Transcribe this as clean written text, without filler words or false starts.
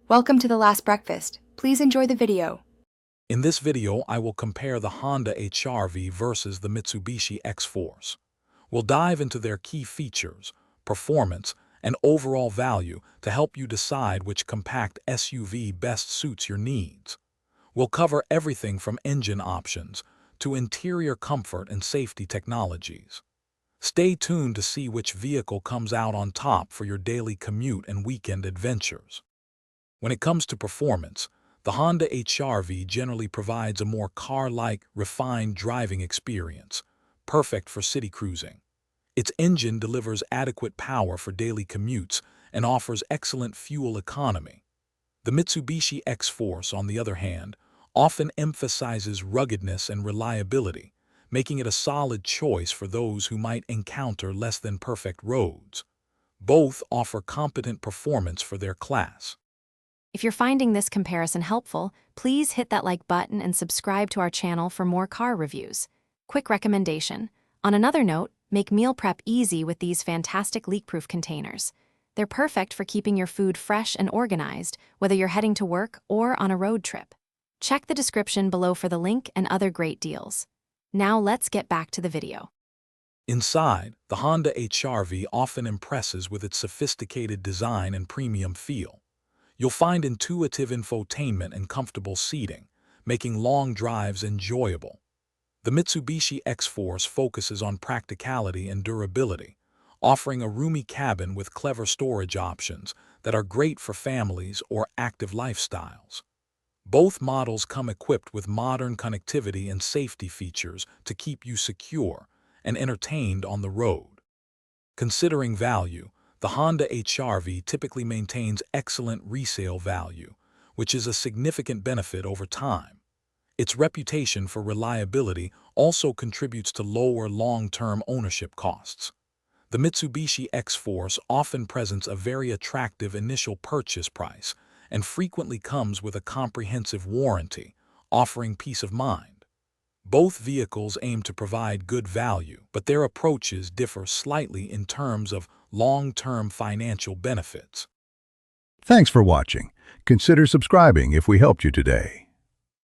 Welcome to The Last Breakfast. Please enjoy the video. In this video, I will compare the Honda HR-V versus the Mitsubishi X-Force. We'll dive into their key features, performance, and overall value to help you decide which compact SUV best suits your needs. We'll cover everything from engine options to interior comfort and safety technologies. Stay tuned to see which vehicle comes out on top for your daily commute and weekend adventures. When it comes to performance, the Honda HR-V generally provides a more car-like, refined driving experience, perfect for city cruising. Its engine delivers adequate power for daily commutes and offers excellent fuel economy. The Mitsubishi X-Force, on the other hand, often emphasizes ruggedness and reliability, making it a solid choice for those who might encounter less than perfect roads. Both offer competent performance for their class. If you're finding this comparison helpful, please hit that like button and subscribe to our channel for more car reviews. Quick recommendation. On another note, make meal prep easy with these fantastic leak-proof containers. They're perfect for keeping your food fresh and organized, whether you're heading to work or on a road trip. Check the description below for the link and other great deals. Now let's get back to the video. Inside, the Honda HR-V often impresses with its sophisticated design and premium feel. You'll find intuitive infotainment and comfortable seating, making long drives enjoyable. The Mitsubishi X-Force focuses on practicality and durability, offering a roomy cabin with clever storage options that are great for families or active lifestyles. Both models come equipped with modern connectivity and safety features to keep you secure and entertained on the road. Considering value, the Honda HR-V typically maintains excellent resale value, which is a significant benefit over time. Its reputation for reliability also contributes to lower long-term ownership costs. The Mitsubishi X-Force often presents a very attractive initial purchase price and frequently comes with a comprehensive warranty, offering peace of mind. Both vehicles aim to provide good value, but their approaches differ slightly in terms of long-term financial benefits. Thanks for watching. Consider subscribing if we helped you today.